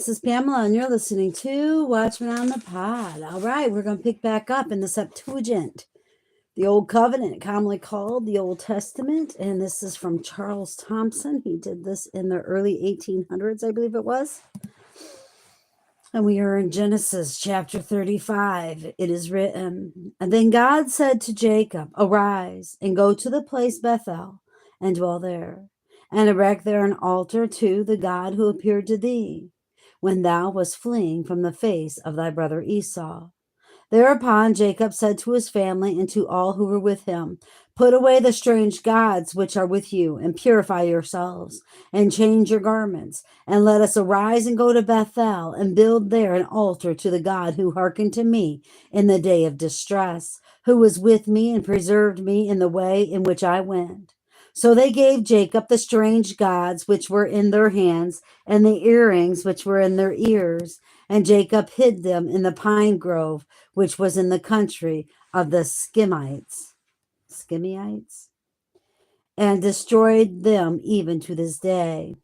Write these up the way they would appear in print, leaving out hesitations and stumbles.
This is Pamela, and you're listening to Watchman on the Pod. All right, we're going to pick back up in the Septuagint, the Old Covenant, commonly called the Old Testament. And this is from Charles Thompson. He did this in the early 1800s, I believe it was. And we are in Genesis chapter 35. It is written, "And then God said to Jacob, Arise and go to the place Bethel and dwell there, and erect there an altar to the God who appeared to thee when thou wast fleeing from the face of thy brother Esau." Thereupon Jacob said to his family and to all who were with him, "Put away the strange gods which are with you, and purify yourselves, and change your garments, and let us arise and go to Bethel, and build there an altar to the God who hearkened to me in the day of distress, who was with me and preserved me in the way in which I went." So they gave Jacob the strange gods which were in their hands, and the earrings which were in their ears. And Jacob hid them in the pine grove, which was in the country of the Skimites, and destroyed them even to this day.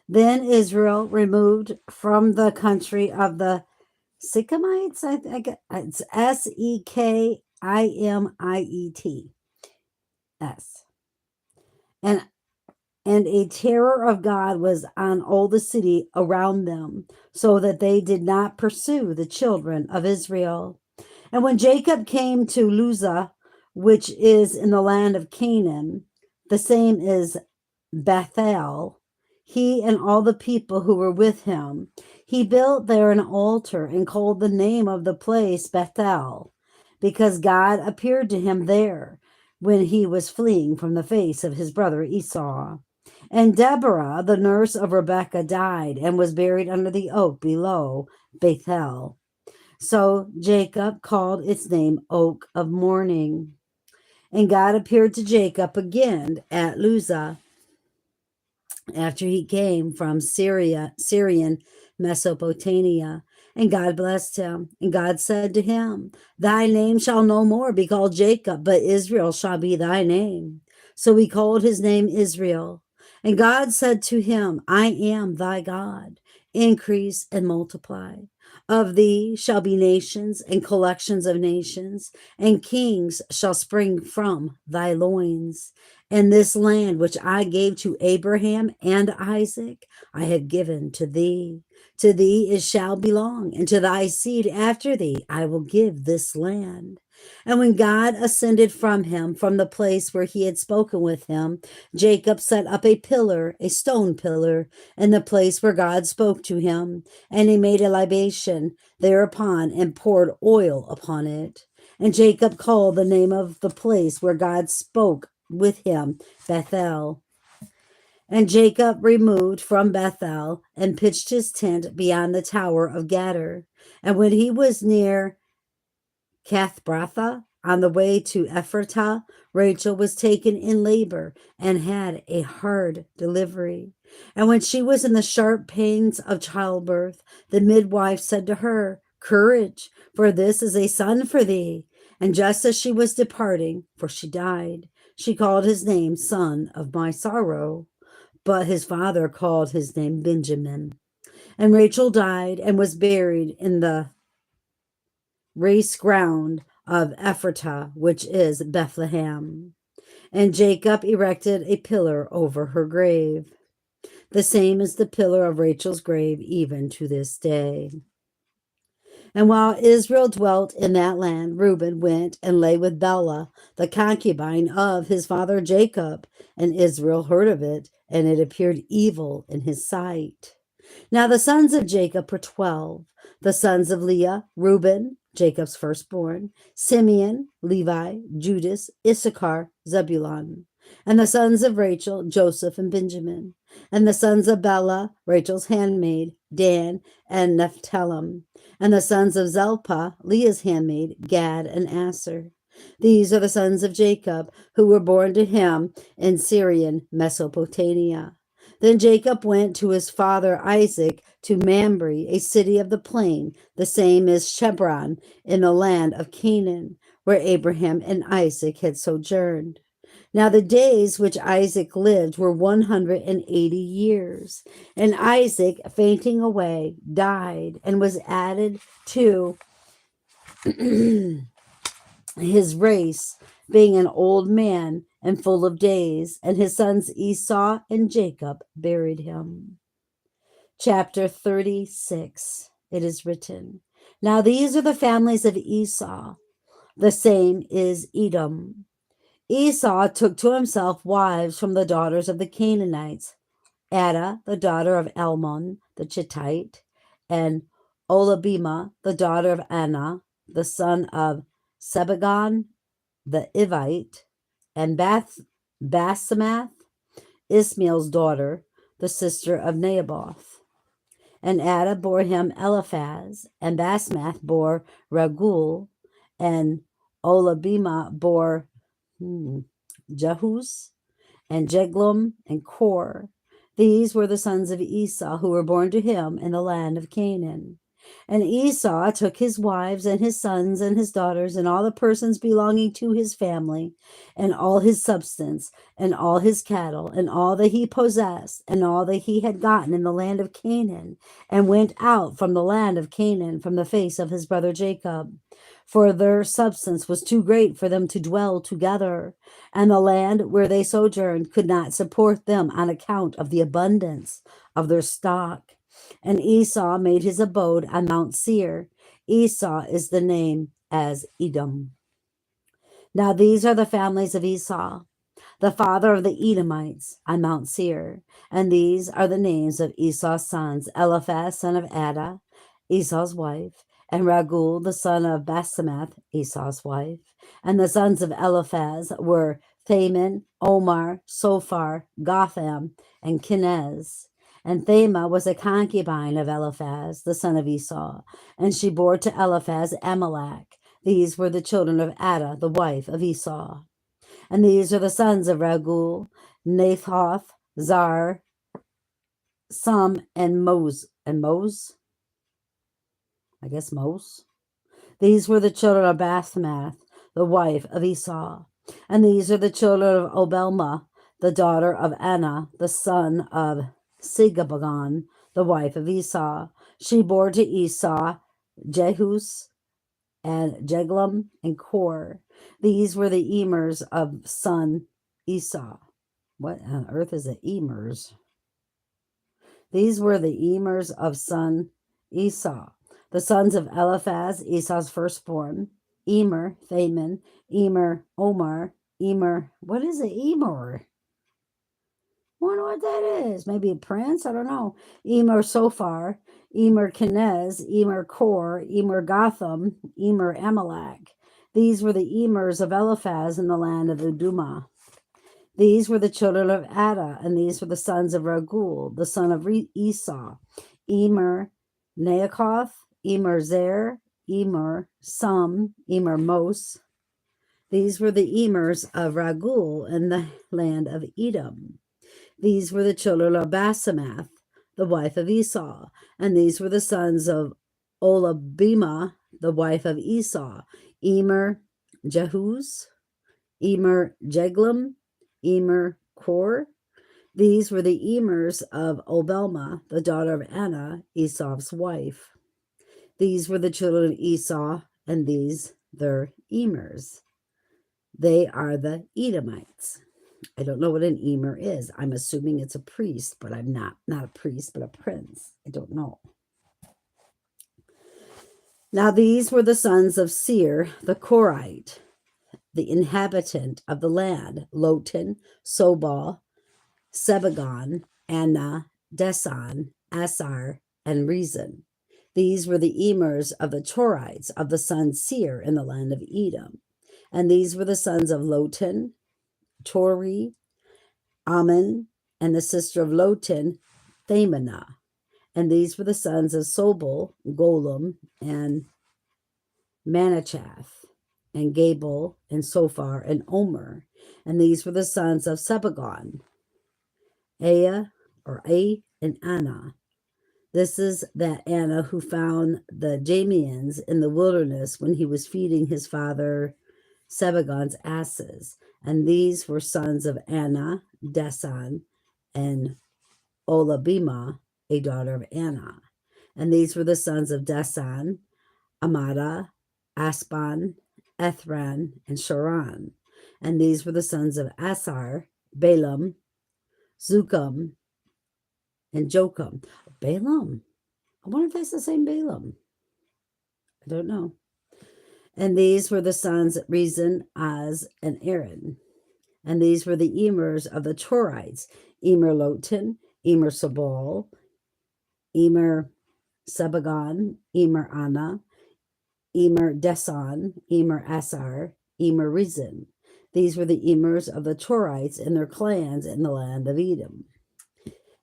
Then Israel removed from the country of the Sychamites, it's Sekimites, and a terror of God was on all the city around them, so that they did not pursue the children of Israel. And when Jacob came to Luzah, which is in the land of Canaan, the same is Bethel, he and all the people who were with him, he built there an altar and called the name of the place Bethel, because God appeared to him there when he was fleeing from the face of his brother Esau. And Deborah, the nurse of Rebekah, died and was buried under the oak below Bethel. So Jacob called its name Oak of Mourning. And God appeared to Jacob again at Luzah after he came from Syrian Mesopotamia. And God blessed him. And God said to him, "Thy name shall no more be called Jacob, but Israel shall be thy name." So he called his name Israel. And God said to him, "I am thy God. Increase and multiply. Of thee shall be nations and collections of nations, and kings shall spring from thy loins. And this land which I gave to Abraham and Isaac, I have given to thee. To thee it shall belong, and to thy seed after thee I will give this land." And when God ascended from him, from the place where he had spoken with him, Jacob set up a pillar, a stone pillar, in the place where God spoke to him. And he made a libation thereupon and poured oil upon it. And Jacob called the name of the place where God spoke with him Bethel. And Jacob removed from Bethel and pitched his tent beyond the tower of Gader. And when he was near Kathbratha, on the way to Ephratah, Rachel was taken in labor and had a hard delivery. And when she was in the sharp pains of childbirth, the midwife said to her, "Courage, for this is a son for thee." And just as she was departing, for she died, she called his name Son of My Sorrow. But his father called his name Benjamin. And Rachel died and was buried in the race ground of Ephratah, which is Bethlehem. And Jacob erected a pillar over her grave. The same is the pillar of Rachel's grave even to this day. And while Israel dwelt in that land, Reuben went and lay with Bela, the concubine of his father Jacob. And Israel heard of it, and it appeared evil in his sight. Now the sons of Jacob were 12. The sons of Leah, Reuben, Jacob's firstborn, Simeon, Levi, Judas, Issachar, Zebulun. And the sons of Rachel, Joseph and Benjamin. And the sons of Bela, Rachel's handmaid, Dan and Naphtali. And the sons of Zilpah, Leah's handmaid, Gad and Aser. These are the sons of Jacob, who were born to him in Syrian Mesopotamia. Then Jacob went to his father Isaac to Mamre, a city of the plain, the same as Hebron, in the land of Canaan, where Abraham and Isaac had sojourned. Now the days which Isaac lived were 180 years, and Isaac, fainting away, died and was added to his race, being an old man and full of days, and his sons Esau and Jacob buried him. Chapter 36. It is written, Now these are the families of Esau. The same is Edom. Esau took to himself wives from the daughters of the Canaanites, Adah, the daughter of Elmon, the Chittite, and Oholibamah, the daughter of Anah, the son of Septuagint, the Ivite, and Basemath, Ismael's daughter, the sister of Naboth. And Adah bore him Eliphaz, and Basemath bore Raguel, and Oholibamah bore Jehus, and Jeglum, and Kor. These were the sons of Esau who were born to him in the land of Canaan. And Esau took his wives and his sons and his daughters and all the persons belonging to his family and all his substance and all his cattle and all that he possessed and all that he had gotten in the land of Canaan, and went out from the land of Canaan from the face of his brother Jacob. For their substance was too great for them to dwell together, and the land where they sojourned could not support them on account of the abundance of their stock. And Esau made his abode on Mount Seir. Esau is the name as Edom. Now these are the families of Esau, the father of the Edomites, on Mount Seir. And these are the names of Esau's sons: Eliphaz, son of Adah, Esau's wife, and Raguel, the son of Basemath, Esau's wife. And the sons of Eliphaz were Thaman, Omar, Sophar, Gotham, and Kenaz. And Thema was a concubine of Eliphaz, the son of Esau, and she bore to Eliphaz Amalek. These were the children of Adah, the wife of Esau. And these are the sons of Raguel: Nathoth, Zar, Sum, and Mose. And Mose? I guess Mose. These were the children of Basemath, the wife of Esau. And these are the children of Oholibamah, the daughter of Anah, the son of Sigabagon, the wife of Esau. She bore to Esau Jehus, and Jeglum, and Kor. These were the emers of son Esau. What on earth is the emers? These were the emers of son Esau. The sons of Eliphaz, Esau's firstborn: Emer, Thaman, Emer, Omar, Emer. What is an Emer? I wonder what that is. Maybe a prince? I don't know. Emer Sophar, Emer Kenaz, Emer Kor, Emer Gotham, Emer Amalek. These were the emers of Eliphaz in the land of Udumah. These were the children of Adah, and these were the sons of Raguel, the son of Esau: Emer Naakoth, Emer Zer, Emer Sum, Emer Mos. These were the emers of Raguel in the land of Edom. These were the children of Basemath, the wife of Esau, and these were the sons of Oholibamah, the wife of Esau: Emer Jehus, Emer Jeglum, Emer Kor. These were the emers of Oholibamah, the daughter of Anah, Esau's wife. These were the children of Esau, and these their emers. They are the Edomites. I don't know what an emer is. I'm assuming it's a priest, but I'm not a priest, but a prince. I don't know. Now these were the sons of Seir, the Korite, the inhabitant of the land: Lotan, Sobal, Sebagon, Anah, Desan, Asar, and Rezin. These were the emers of the Torites of the son Seir in the land of Edom. And these were the sons of Lotan, Tori, Ammon, and the sister of Lotan, Thamanah. And these were the sons of Sobal, Golum, and Manachath, and Gabal, and Sophar, and Omer. And these were the sons of Sebagon, Ea, and Anah. This is that Anah who found the Jamians in the wilderness when he was feeding his father Sebagon's asses. And these were sons of Anna, Desan, and Olabima, a daughter of Anna. And these were the sons of Desan, Amada, Aspan, Ethran, and Sharan. And these were the sons of Asar, Balaam, Zucam, and Jocham. Balaam. I wonder if that's the same Balaam. I don't know. And these were the sons of Rezin, Az, and Aaron. And these were the Emers of the Torites, Emer Lotan, Emer Sabal, Emer Sabagon, Emer Anna, Emer Desan, Emer Asar, Emer Rezin. These were the Emers of the Torites and their clans in the land of Edom.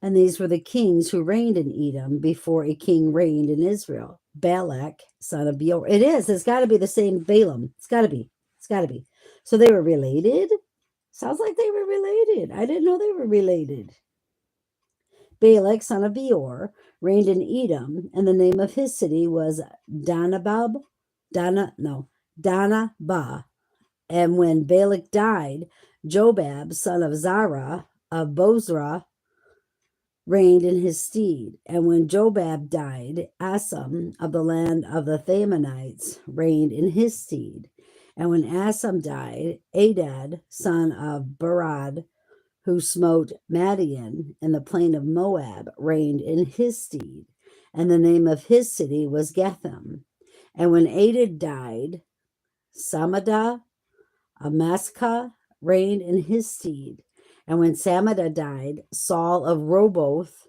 And these were the kings who reigned in Edom before a king reigned in Israel. Balak, son of Beor. It is. It's got to be the same Balaam. It's got to be. It's got to be. So they were related? Sounds like they were related. I didn't know they were related. Balak, son of Beor, reigned in Edom, and the name of his city was Danabah. And when Balak died, Jobab, son of Zara of Bozrah, reigned in his stead. And when Jobab died, Asam of the land of the Thamanites reigned in his stead. And when Asam died, Adad, son of Barad, who smote Madian in the plain of Moab, reigned in his stead. And the name of his city was Getham. And when Adad died, Samadah, Amaskah, reigned in his stead. And when Samadah died, Saul of Roboth,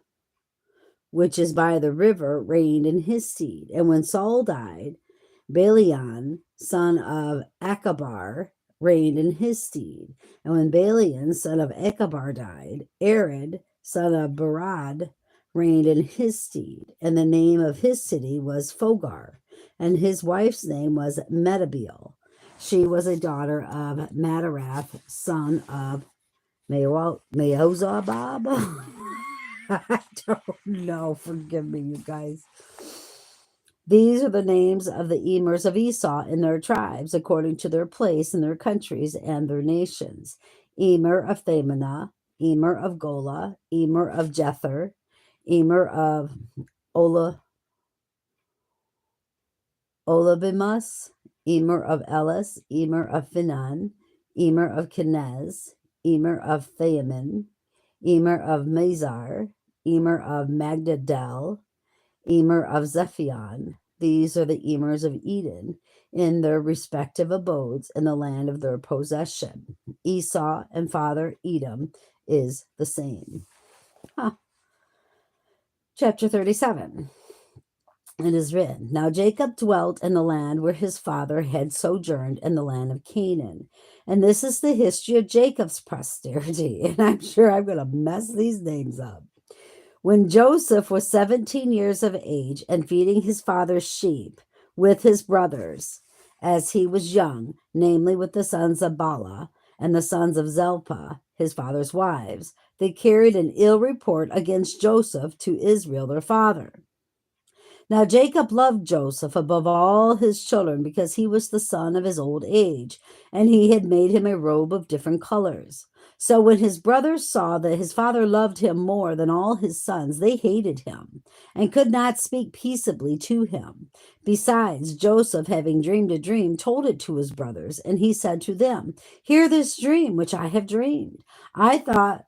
which is by the river, reigned in his stead. And when Saul died, Balian, son of Achabar, reigned in his stead. And when Balian, son of Achabar, died, Arad, son of Barad, reigned in his stead. And the name of his city was Fogar. And his wife's name was Medabil. She was a daughter of Madarath, son of Meozabab. I don't know. Forgive me, you guys. These are the names of the Emers of Esau in their tribes, according to their place in their countries and their nations. Emer of Thamana, Emer of Gola, Emer of Jether, Emer of Olabimus, Emer of Elis, Emer of Finan, Emer of Kenez, Emer of Theamin, Emer of Mazar, Emer of Magdadel, Emer of Zephion. These are the Emers of Eden in their respective abodes in the land of their possession. Esau and father Edom is the same. Chapter 37. It is written, Now Jacob dwelt in the land where his father had sojourned in the land of Canaan. And this is the history of Jacob's posterity. And I'm sure I'm going to mess these names up. When Joseph was 17 years of age and feeding his father's sheep with his brothers as he was young, namely with the sons of Bala and the sons of Zelpah, his father's wives, they carried an ill report against Joseph to Israel, their father. Now Jacob loved Joseph above all his children because he was the son of his old age, and he had made him a robe of different colors. So when his brothers saw that his father loved him more than all his sons, they hated him and could not speak peaceably to him. Besides, Joseph, having dreamed a dream, told it to his brothers, and he said to them, Hear this dream which I have dreamed. I thought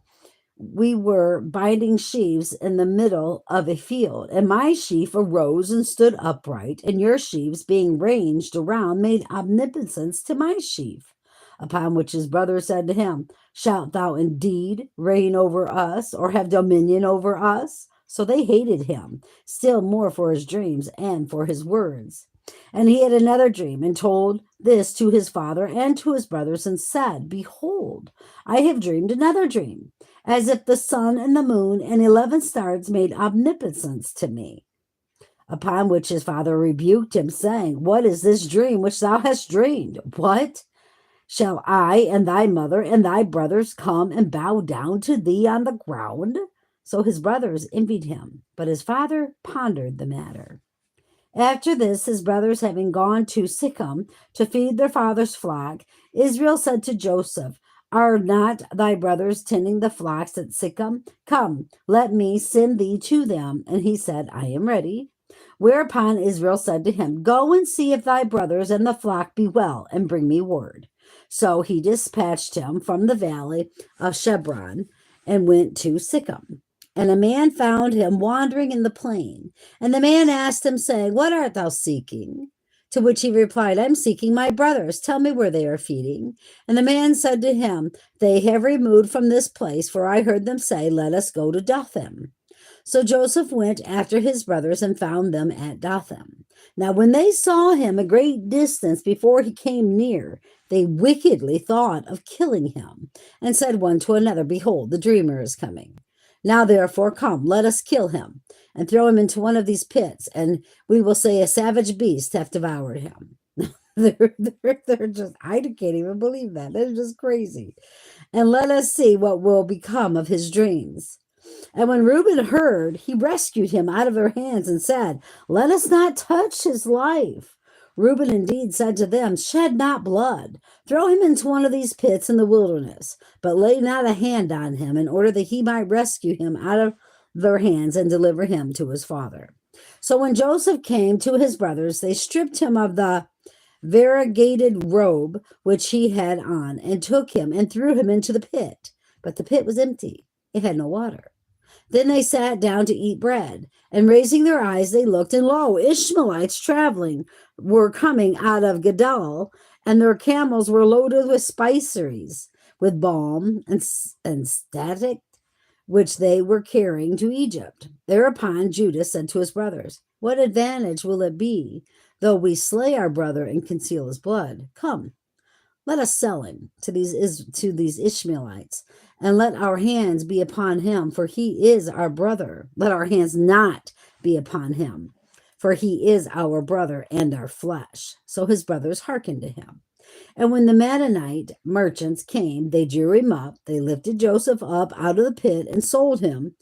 we were binding sheaves in the middle of a field, and my sheaf arose and stood upright, and your sheaves, being ranged around, made omnipotence to my sheaf. Upon which his brother said to him, Shalt thou indeed reign over us, or have dominion over us? So they hated him still more for his dreams and for his words. And he had another dream, and told this to his father and to his brothers, and said, Behold, I have dreamed another dream, as if the sun and the moon and 11 stars made omnipotence to me. Upon which his father rebuked him, saying, What is this dream which thou hast dreamed? What? Shall I and thy mother and thy brothers come and bow down to thee on the ground? So his brothers envied him, but his father pondered the matter. After this, his brothers having gone to Shechem to feed their father's flock, Israel said to Joseph, Are not thy brothers tending the flocks at Sichem? Come, let me send thee to them. And he said, I am ready. Whereupon Israel said to him, Go and see if thy brothers and the flock be well, and bring me word. So he dispatched him from the valley of Shebron and went to Sichem. And a man found him wandering in the plain. And the man asked him, saying, What art thou seeking? To which he replied, I'm seeking my brothers. Tell me where they are feeding. And the man said to him, They have removed from this place, for I heard them say, Let us go to Dothan. So Joseph went after his brothers and found them at Dothan. Now when they saw him a great distance before he came near, they wickedly thought of killing him, and said one to another, Behold, the dreamer is coming. Now therefore come, let us kill him, and throw him into one of these pits, and we will say a savage beast hath devoured him. they're just, I can't even believe that. They're just crazy. And let us see what will become of his dreams. And when Reuben heard, he rescued him out of their hands and said, Let us not touch his life. Reuben indeed said to them, Shed not blood. Throw him into one of these pits in the wilderness, but lay not a hand on him, in order that he might rescue him out of their hands and deliver him to his father. So when Joseph came to his brothers, they stripped him of the variegated robe which he had on, and took him and threw him into the pit. But the pit was empty. It had no water. Then they sat down to eat bread, and raising their eyes, they looked, and lo, Ishmaelites traveling were coming out of Gadal, and their camels were loaded with spiceries, with balm and static, which they were carrying to Egypt. Thereupon Judah said to his brothers, What advantage will it be, though we slay our brother and conceal his blood? Come, let us sell him to these Ishmaelites, and let our hands be upon him, for he is our brother. Let our hands not be upon him, for he is our brother and our flesh. So his brothers hearkened to him. And when the Midianite merchants came, they drew him up. They lifted Joseph up out of the pit and sold him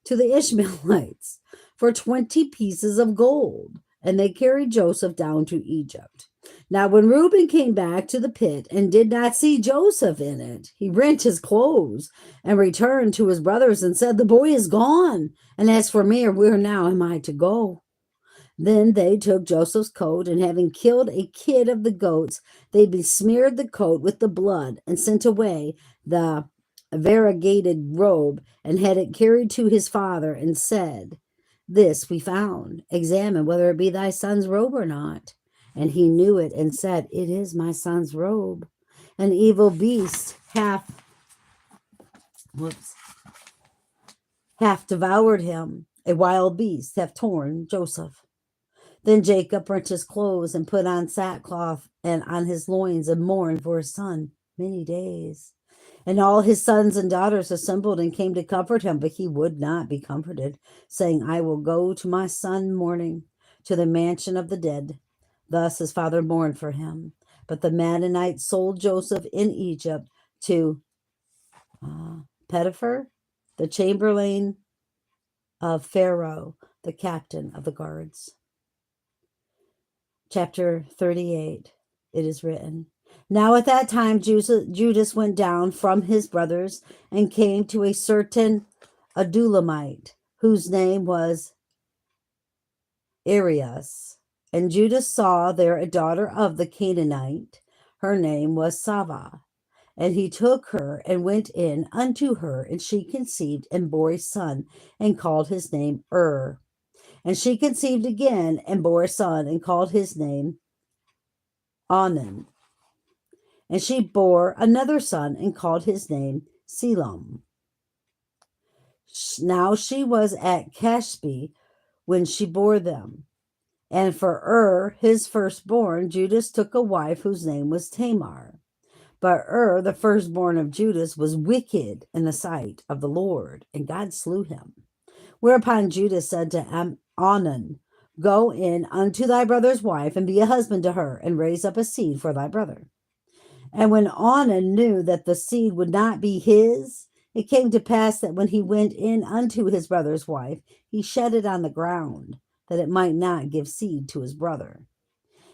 to the Ishmaelites for 20 pieces of gold. And they carried Joseph down to Egypt. Now, when Reuben came back to the pit and did not see Joseph in it, he rent his clothes and returned to his brothers and said, The boy is gone. And as for me, where now am I to go? Then they took Joseph's coat, and having killed a kid of the goats, they besmeared the coat with the blood and sent away the variegated robe and had it carried to his father and said, This we found. Examine whether it be thy son's robe or not. And he knew it and said, It is my son's robe. An evil beast hath devoured him. A wild beast hath torn Joseph. Then Jacob rent his clothes and put on sackcloth and on his loins and mourned for his son many days. And all his sons and daughters assembled and came to comfort him, but he would not be comforted, saying, I will go to my son mourning to the mansion of the dead. Thus his father mourned for him. But the Midianites sold Joseph in Egypt to Potiphar, the chamberlain of Pharaoh, the captain of the guards. Chapter 38, it is written, Now at that time Judas went down from his brothers and came to a certain Adulamite, whose name was Arias. And Judas saw there a daughter of the Canaanite. Her name was Sava. And he took her and went in unto her, and she conceived and bore a son, and called his name And she conceived again and bore a son, and called his name Onan. And she bore another son, and called his name Selam. Now she was at Cashbe when she bore them. And for his firstborn, Judas took a wife whose name was Tamar. But the firstborn of Judas, was wicked in the sight of the Lord, and God slew him. Whereupon Judas said to Onan, Go in unto thy brother's wife, and be a husband to her, and raise up a seed for thy brother. And when Onan knew that the seed would not be his, it came to pass that when he went in unto his brother's wife, he shed it on the ground, that it might not give seed to his brother.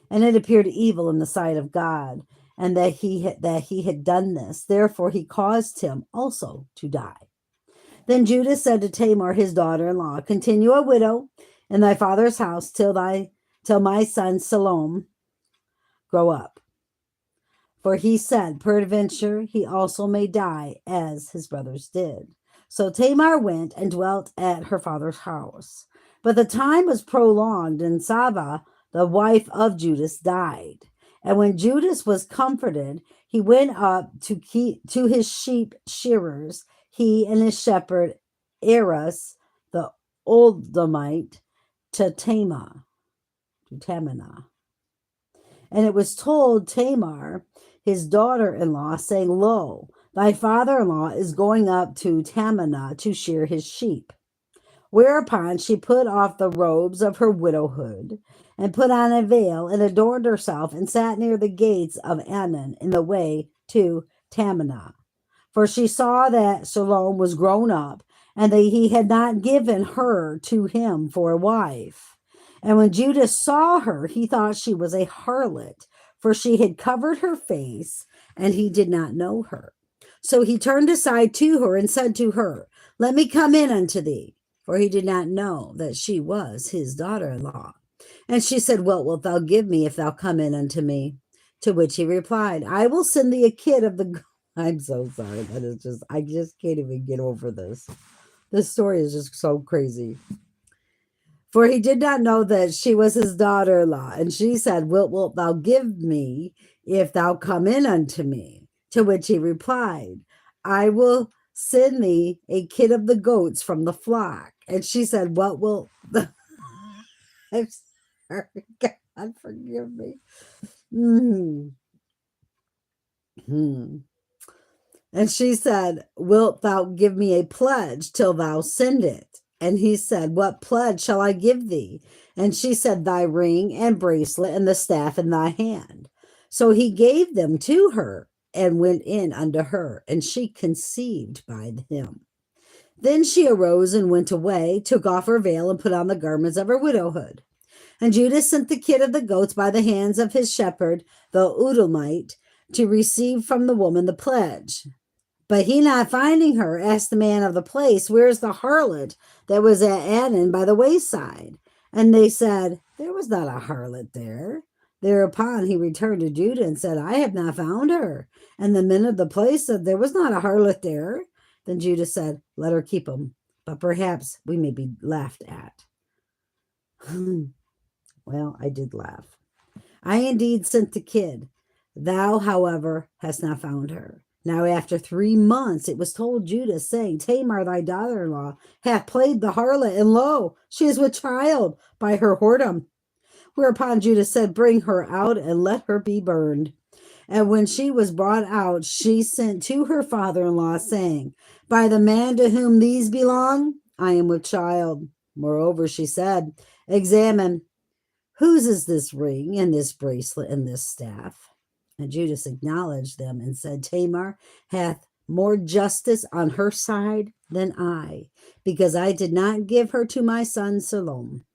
And it appeared evil in the sight of God, and that he had done this. Therefore he caused him also to die. Then Judah said to Tamar, his daughter-in-law, continue a widow in thy father's house till my son Salome grow up. For he said, peradventure he also may die as his brothers did. So Tamar went and dwelt at her father's house. But the time was prolonged, and Saba, the wife of Judas, died. And when Judas was comforted, he went up to his sheep shearers, he and his shepherd Eras, the Oldamite, to Tamar, to Tamana. And it was told Tamar, his daughter-in-law, saying, lo, thy father-in-law is going up to Tamana to shear his sheep. Whereupon she put off the robes of her widowhood, and put on a veil, and adorned herself, and sat near the gates of Anan in the way to Tamana. For she saw that Salome was grown up, and that he had not given her to him for a wife. And when Judas saw her, he thought she was a harlot, for she had covered her face, and he did not know her. So he turned aside to her and said to her, let me come in unto thee, for he did not know that she was his daughter-in-law. And she said, what wilt thou give me if thou come in unto me? To which he replied, I will send thee a kid of the... I'm so sorry. That is just, I just can't even get over this. This story is just so crazy. For he did not know that she was his daughter-in-law. And she said, wilt thou give me if thou come in unto me? To which he replied, I will send thee a kid of the goats from the flock. And she said, what will the... I'm sorry, God, forgive me. And she said, wilt thou give me a pledge till thou send it? And he said, what pledge shall I give thee? And she said, thy ring and bracelet and the staff in thy hand. So he gave them to her and went in unto her, and she conceived by him. Then she arose and went away, took off her veil, and put on the garments of her widowhood. And Judas sent the kid of the goats by the hands of his shepherd, the Udalmite, to receive from the woman the pledge. But he, not finding her, asked the man of the place, where is the harlot that was at Anan by the wayside? And they said, there was not a harlot there. Thereupon he returned to Judah and said, I have not found her. And the men of the place said, there was not a harlot there. Then Judah said, let her keep him, but perhaps we may be laughed at. Well, I did laugh. I indeed sent the kid. Thou, however, hast not found her. Now after 3 months it was told Judah, saying, Tamar thy daughter-in-law hath played the harlot, and lo, she is with child by her whoredom. Whereupon Judah said, bring her out and let her be burned. And when she was brought out, she sent to her father-in-law, saying, by the man to whom these belong, I am with child. Moreover, she said, examine, whose is this ring and this bracelet and this staff? And Judas acknowledged them and said, Tamar hath more justice on her side than I, because I did not give her to my son Salome.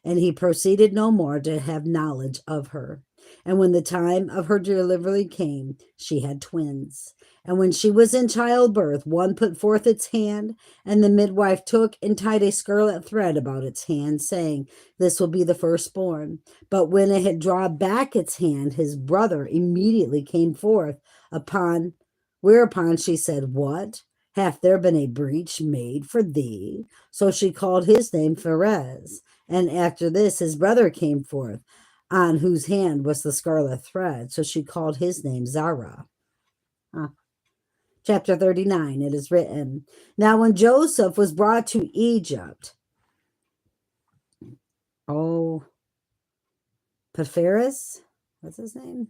And he proceeded no more to have knowledge of her. And when the time of her delivery came, she had twins. And when she was in childbirth, one put forth its hand, and the midwife took and tied a scarlet thread about its hand, saying, this will be the firstborn. But when it had drawn back its hand, his brother immediately came forth, whereupon she said, what? Hath there been a breach made for thee? So she called his name Pharez. And after this, his brother came forth, on whose hand was the scarlet thread. So she called his name Zara. Chapter 39, it is written, now when Joseph was brought to Egypt, Potipharah, what's his name?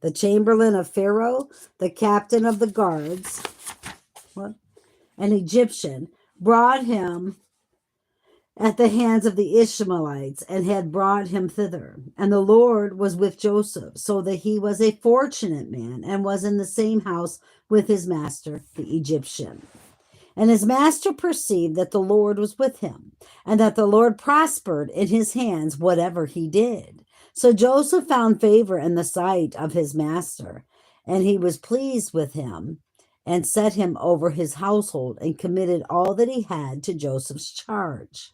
The chamberlain of Pharaoh, the captain of the guards, an Egyptian, brought him at the hands of the Ishmaelites, and had brought him thither. And the Lord was with Joseph, so that he was a fortunate man, and was in the same house with his master, the Egyptian. And his master perceived that the Lord was with him, and that the Lord prospered in his hands whatever he did. So Joseph found favor in the sight of his master, and he was pleased with him and set him over his household and committed all that he had to Joseph's charge.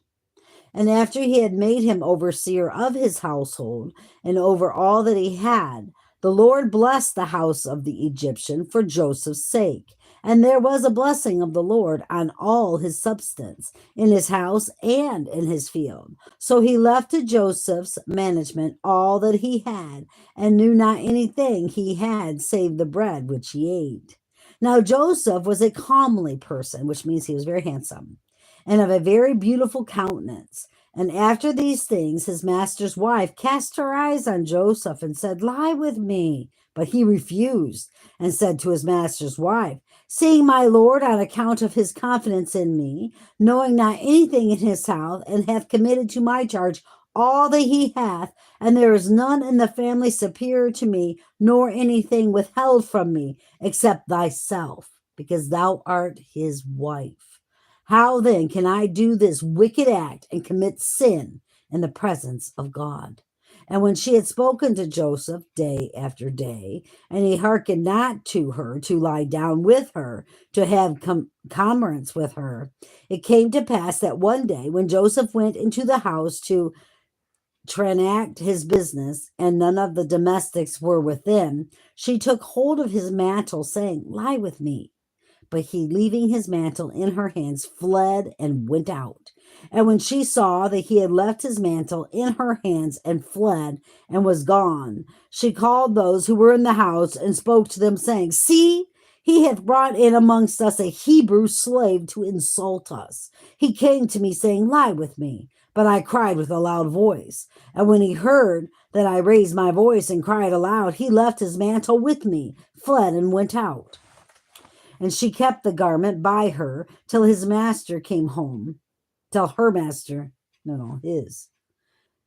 And after he had made him overseer of his household and over all that he had, the Lord blessed the house of the Egyptian for Joseph's sake. And there was a blessing of the Lord on all his substance, in his house and in his field. So he left to Joseph's management all that he had, and knew not anything he had save the bread which he ate. Now Joseph was a comely person, which means he was very handsome, and of a very beautiful countenance. And after these things, his master's wife cast her eyes on Joseph and said, "Lie with me." But he refused and said to his master's wife, "Seeing my lord, on account of his confidence in me, knowing not anything in his house, and hath committed to my charge all that he hath, and there is none in the family superior to me, nor anything withheld from me, except thyself, because thou art his wife. How then can I do this wicked act and commit sin in the presence of God?" And when she had spoken to Joseph day after day, and he hearkened not to her to lie down with her, to have commerce with her, it came to pass that one day when Joseph went into the house to transact his business, and none of the domestics were within, she took hold of his mantle, saying, "Lie with me." But he, leaving his mantle in her hands, fled and went out. And when she saw that he had left his mantle in her hands and fled and was gone, she called those who were in the house and spoke to them, saying, "See, he hath brought in amongst us a Hebrew slave to insult us. He came to me, saying, 'Lie with me.' But I cried with a loud voice. And when he heard that I raised my voice and cried aloud, he left his mantle with me, fled, and went out. And she kept the garment by her till his master came home. Till her master, no, his.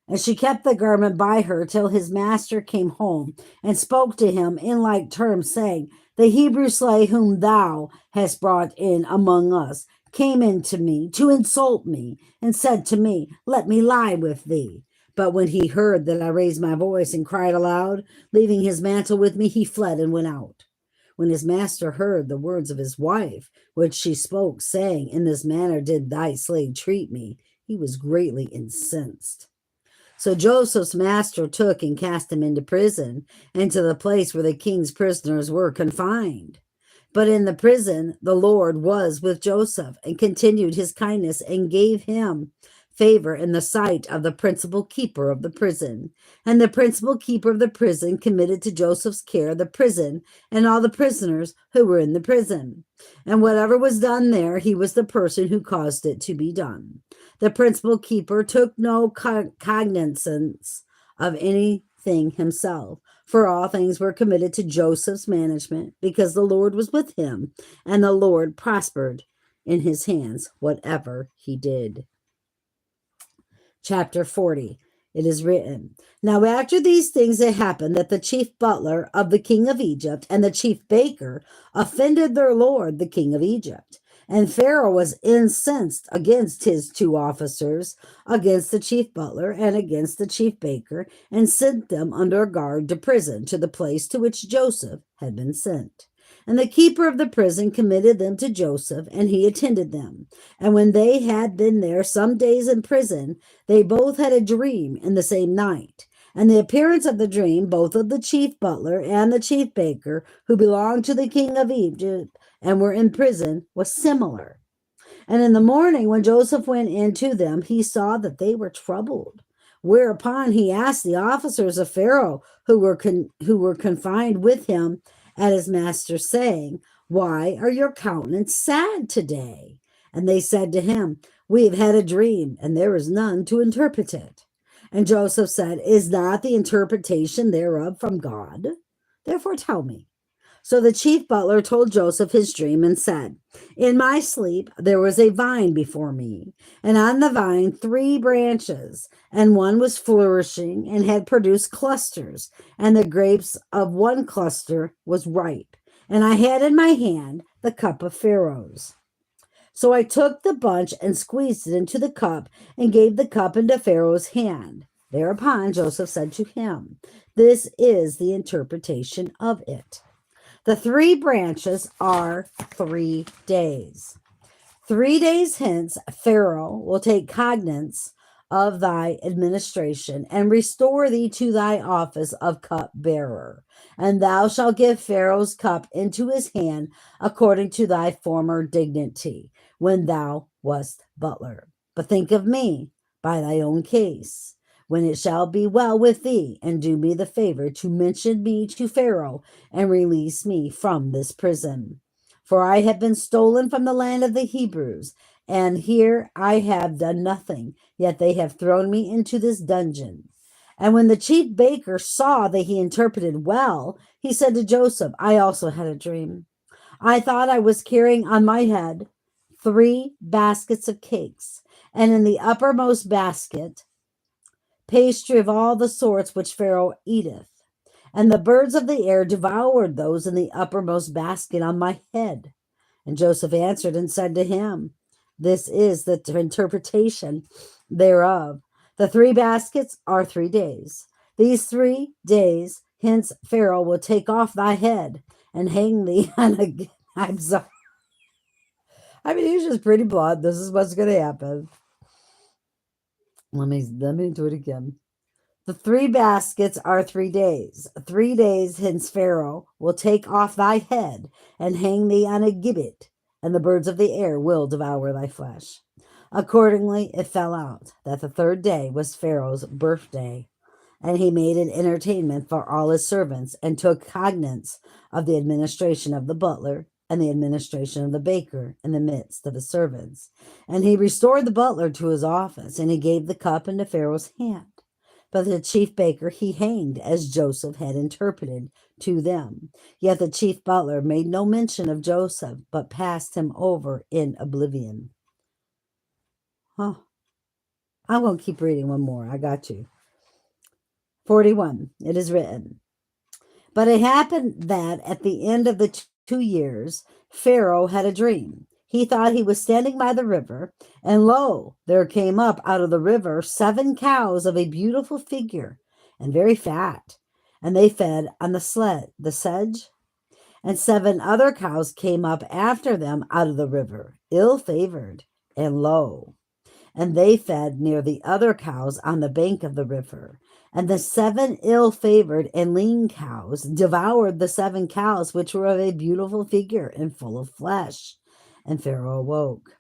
And she kept the garment by her till his master came home, and spoke to him in like terms, saying, "The Hebrew slave whom thou hast brought in among us came in to me to insult me, and said to me, 'Let me lie with thee.' But when he heard that I raised my voice and cried aloud, leaving his mantle with me, he fled and went out. When his master heard the words of his wife, which she spoke, saying, 'In this manner did thy slave treat me,' he was greatly incensed. So Joseph's master took and cast him into prison, into the place where the king's prisoners were confined. But in the prison the Lord was with Joseph, and continued his kindness, and gave him favor in the sight of the principal keeper of the prison. And the principal keeper of the prison committed to Joseph's care the prison and all the prisoners who were in the prison. And whatever was done there, he was the person who caused it to be done. The principal keeper took no cognizance of anything himself, for all things were committed to Joseph's management, because the Lord was with him, and the Lord prospered in his hands whatever he did. Chapter 40. It is written, "Now after these things it happened that the chief butler of the king of Egypt and the chief baker offended their lord, the king of Egypt. And Pharaoh was incensed against his two officers, against the chief butler and against the chief baker, and sent them under guard to prison, to the place to which Joseph had been sent. And the keeper of the prison committed them to Joseph, and he attended them. And when they had been there some days in prison, they both had a dream in the same night. And the appearance of the dream, both of the chief butler and the chief baker, who belonged to the king of Egypt and were in prison, was similar. And in the morning, when Joseph went in to them, he saw that they were troubled. Whereupon he asked the officers of Pharaoh, who were confined with him at his master, saying, 'Why are your countenance sad today?' And they said to him, 'We have had a dream, and there is none to interpret it.' And Joseph said, 'Is not the interpretation thereof from God? Therefore tell me.' So the chief butler told Joseph his dream and said, 'In my sleep there was a vine before me, and on the vine 3 branches, and one was flourishing and had produced clusters, and the grapes of one cluster was ripe. And I had in my hand the cup of Pharaoh's. So I took the bunch and squeezed it into the cup and gave the cup into Pharaoh's hand. Thereupon Joseph said to him, "This is the interpretation of it. The 3 branches are 3 days. 3 days hence, Pharaoh will take cognizance of thy administration and restore thee to thy office of cupbearer. And thou shalt give Pharaoh's cup into his hand according to thy former dignity when thou wast butler. But think of me by thy own case, when it shall be well with thee, and do me the favor to mention me to Pharaoh and release me from this prison. For I have been stolen from the land of the Hebrews, and here I have done nothing, yet they have thrown me into this dungeon." And when the chief baker saw that he interpreted well, he said to Joseph, "I also had a dream. I thought I was carrying on my head 3 baskets of cakes, and in the uppermost basket pastry of all the sorts which Pharaoh eateth. And the birds of the air devoured those in the uppermost basket on my head." And Joseph answered and said to him, "This is the interpretation thereof. The 3 baskets are 3 days. These 3 days hence Pharaoh will take off thy head and hang thee on a..." I'm sorry. I mean, he's just pretty blunt. This is what's going to happen. Let me do it again. The 3 baskets are 3 days. 3 days hence Pharaoh will take off thy head and hang thee on a gibbet, and the birds of the air will devour thy flesh. Accordingly, it fell out that the 3rd day was Pharaoh's birthday, and he made an entertainment for all his servants, and took cognizance of the administration of the butler and the administration of the baker in the midst of his servants. And he restored the butler to his office, and he gave the cup into Pharaoh's hand. But the chief baker he hanged, as Joseph had interpreted to them. Yet the chief butler made no mention of Joseph, but passed him over in oblivion. Oh, I'm going to keep reading one more. I got you. 41. It is written, "But it happened that at the end of the 2 years, Pharaoh had a dream. He thought he was standing by the river, and lo, there came up out of the river 7 cows of a beautiful figure and very fat, and they fed on the sedge. And 7 other cows came up after them out of the river, ill-favored and low, and they fed near the other cows on the bank of the river. And the 7 ill-favored and lean cows devoured the 7 cows which were of a beautiful figure and full of flesh. And Pharaoh awoke.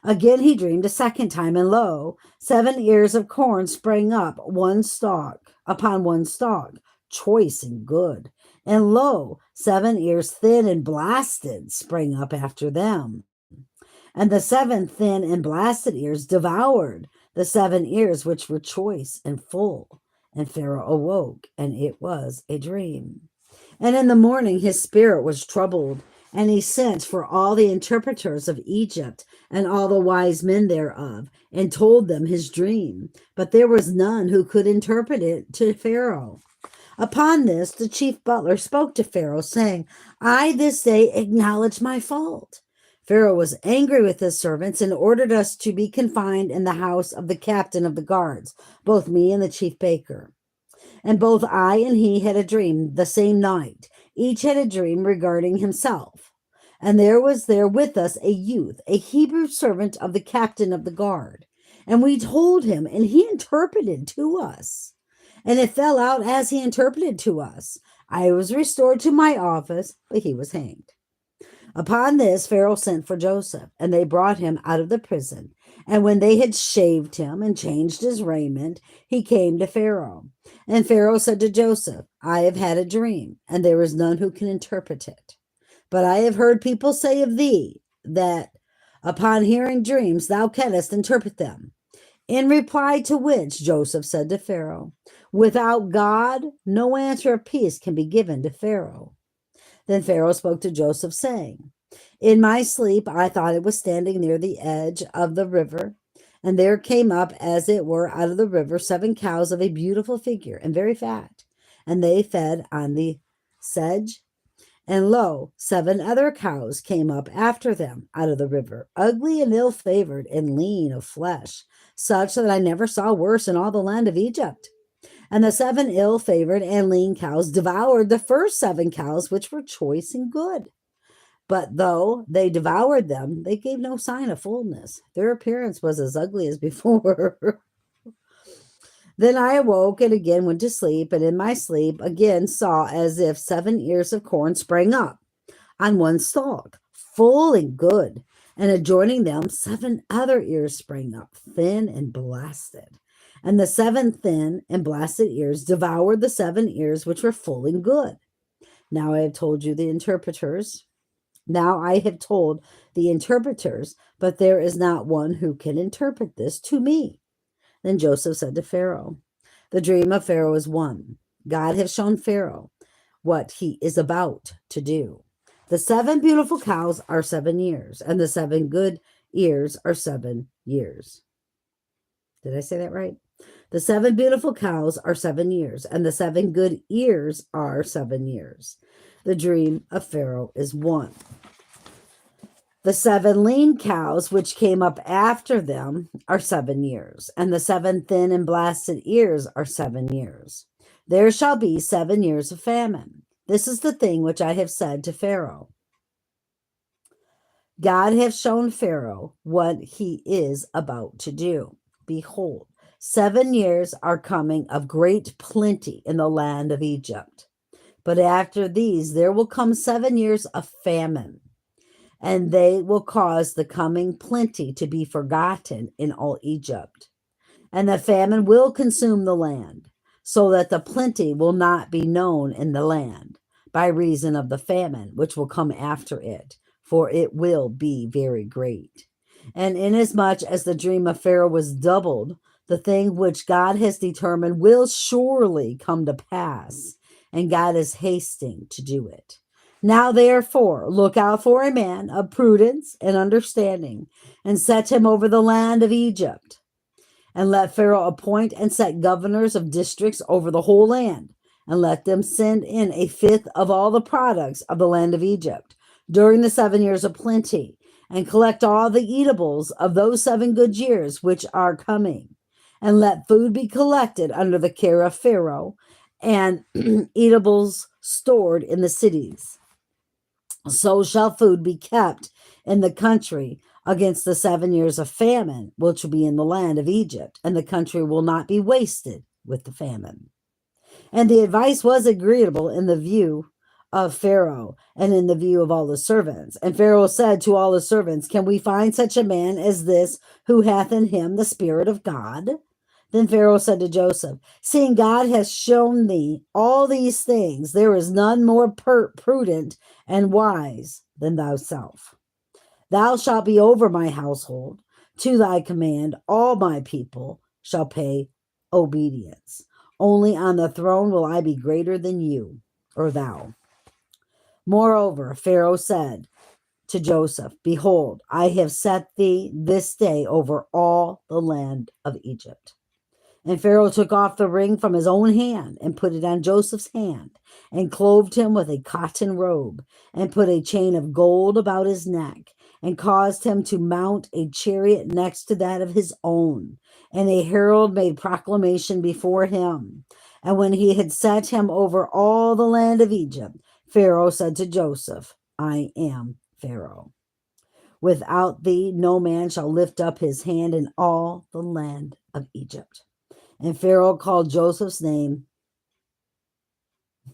Again he dreamed a second time, and lo, 7 ears of corn sprang up upon one stalk, choice and good. And lo, 7 ears thin and blasted sprang up after them. And the 7 thin and blasted ears devoured the 7 ears which were choice and full. And Pharaoh awoke, and it was a dream. And in the morning his spirit was troubled, and he sent for all the interpreters of Egypt and all the wise men thereof, and told them his dream. But there was none who could interpret it to Pharaoh. Upon this, the chief butler spoke to Pharaoh, saying, "I this day acknowledge my fault." Pharaoh was angry with his servants and ordered us to be confined in the house of the captain of the guards, both me and the chief baker. And both I and he had a dream the same night. Each had a dream regarding himself. And there was there with us a youth, a Hebrew servant of the captain of the guard. And we told him, and he interpreted to us. And it fell out as he interpreted to us. I was restored to my office, but he was hanged. Upon this, Pharaoh sent for Joseph, and they brought him out of the prison. And when they had shaved him and changed his raiment, he came to Pharaoh. And Pharaoh said to Joseph, "I have had a dream, and there is none who can interpret it. But I have heard people say of thee that upon hearing dreams thou canst interpret them." In reply to which Joseph said to Pharaoh, "Without God, no answer of peace can be given to Pharaoh." Then Pharaoh spoke to Joseph, saying, "In my sleep I thought it was standing near the edge of the river, and there came up, as it were, out of the river 7 cows of a beautiful figure and very fat, and they fed on the sedge. And lo, 7 other cows came up after them out of the river, ugly and ill-favored and lean of flesh. such that I never saw worse in all the land of Egypt. And the 7 ill-favored and lean cows devoured the first 7 cows, which were choice and good. But though they devoured them, they gave no sign of fullness. Their appearance was as ugly as before. Then I awoke and again went to sleep, and in my sleep again saw as if 7 ears of corn sprang up on one stalk, full and good, and adjoining them 7 other ears sprang up, thin and blasted. And the 7 thin and blasted ears devoured the 7 ears which were full and good. Now I have told you the interpreters. Now I have told the interpreters, but there is not one who can interpret this to me. Then Joseph said to Pharaoh, the dream of Pharaoh is one. God has shown Pharaoh what he is about to do. The 7 beautiful cows are 7 years, and the 7 good ears are 7 years. Did I say that right? The 7 beautiful cows are 7 years, and the 7 good ears are 7 years. The dream of Pharaoh is one. The 7 lean cows which came up after them are 7 years, and the 7 thin and blasted ears are 7 years. There shall be 7 years of famine. This is the thing which I have said to Pharaoh. God hath shown Pharaoh what he is about to do. Behold, 7 years are coming of great plenty in the land of Egypt. But after these there will come 7 years of famine, and they will cause the coming plenty to be forgotten in all Egypt. And the famine will consume the land, so that the plenty will not be known in the land, by reason of the famine which will come after it, for it will be very great. And inasmuch as the dream of Pharaoh was doubled, the thing which God has determined will surely come to pass, and God is hasting to do it. Now, therefore, look out for a man of prudence and understanding, and set him over the land of Egypt. And let Pharaoh appoint and set governors of districts over the whole land, and let them send in 1/5 of all the products of the land of Egypt during the 7 years of plenty, and collect all the eatables of those 7 good years which are coming. And let food be collected under the care of Pharaoh, and eatables stored in the cities. So shall food be kept in the country against the 7 years of famine, which will be in the land of Egypt, and the country will not be wasted with the famine. And the advice was agreeable in the view of Pharaoh and in the view of all the servants. And Pharaoh said to all the servants, can we find such a man as this who hath in him the Spirit of God? Then Pharaoh said to Joseph, seeing God has shown thee all these things, there is none more prudent and wise than thyself. Thou shalt be over my household. To thy command all my people shall pay obedience. Only on the throne will I be greater than you, or thou. Moreover, Pharaoh said to Joseph, behold, I have set thee this day over all the land of Egypt. And Pharaoh took off the ring from his own hand and put it on Joseph's hand, and clothed him with a cotton robe, and put a chain of gold about his neck, and caused him to mount a chariot next to that of his own. And a herald made proclamation before him. And when he had set him over all the land of Egypt, Pharaoh said to Joseph, I am Pharaoh. Without thee no man shall lift up his hand in all the land of Egypt. And Pharaoh called Joseph's name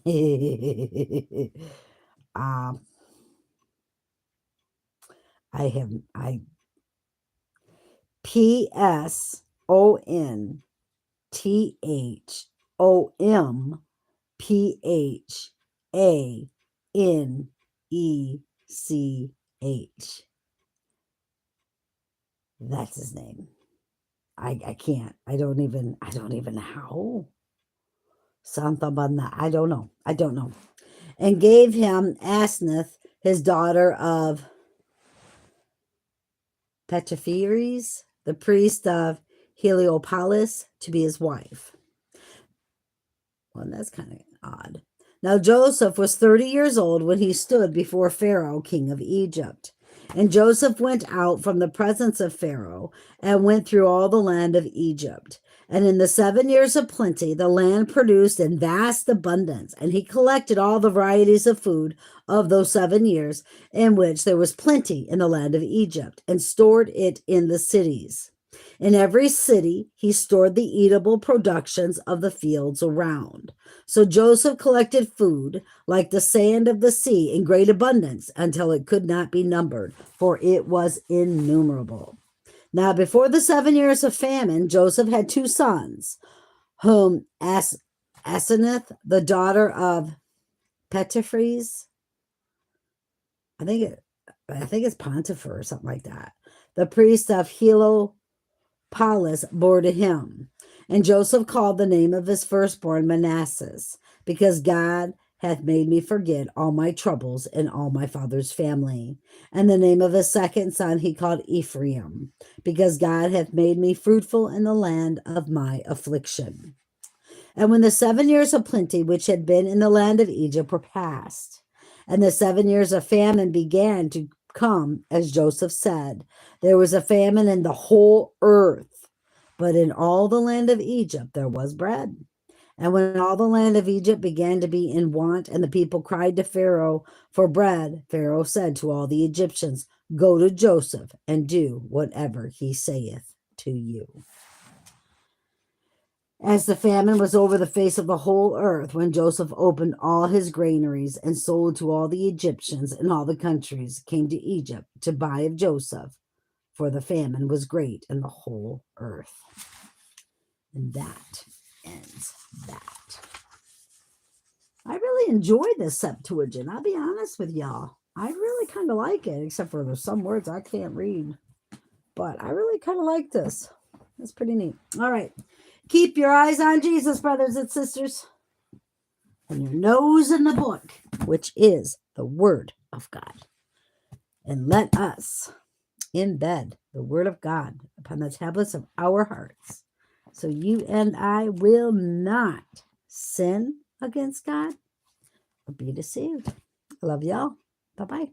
Psonthompanech. That's his name. I can't. I don't even know. Santhabana. I don't know. And gave him Asnath, his daughter of Petapheres, the priest of Heliopolis, to be his wife. Well, that's kind of odd. Now Joseph was 30 years old when he stood before Pharaoh, king of Egypt. And Joseph went out from the presence of Pharaoh and went through all the land of Egypt. And in the 7 years of plenty, the land produced in vast abundance. And he collected all the varieties of food of those 7 years in which there was plenty in the land of Egypt, and stored it in the cities. In every city, he stored the eatable productions of the fields around. So Joseph collected food like the sand of the sea in great abundance until it could not be numbered, for it was innumerable. Now, before the 7 years of famine, Joseph had 2 sons, whom Asenath, the daughter of Petiphes, I think it's Pontifer or something like that, the priest of Heliopolis, bore to him. And Joseph called the name of his firstborn Manasseh, because God hath made me forget all my troubles and all my father's family. And the name of his second son he called Ephraim, because God hath made me fruitful in the land of my affliction. And when the 7 years of plenty which had been in the land of Egypt were past, and the 7 years of famine began to come, as Joseph said, there was a famine in the whole earth, but in all the land of Egypt there was bread. And when all the land of Egypt began to be in want, and the people cried to Pharaoh for bread, Pharaoh said to all the Egyptians, Go to Joseph and do whatever he saith to you. As the famine was over the face of the whole earth, when Joseph opened all his granaries and sold to all the Egyptians in all the countries, came to Egypt to buy of Joseph, for the famine was great in the whole earth. And that ends that. I really enjoyed this Septuagint. I'll be honest with y'all. I really kind of like it, except for there's some words I can't read. But I really kind of like this. It's pretty neat. All right. Keep your eyes on Jesus, brothers and sisters, and your nose in the book, which is the Word of God. And let us embed the Word of God upon the tablets of our hearts, so you and I will not sin against God or be deceived. I love y'all. Bye-bye.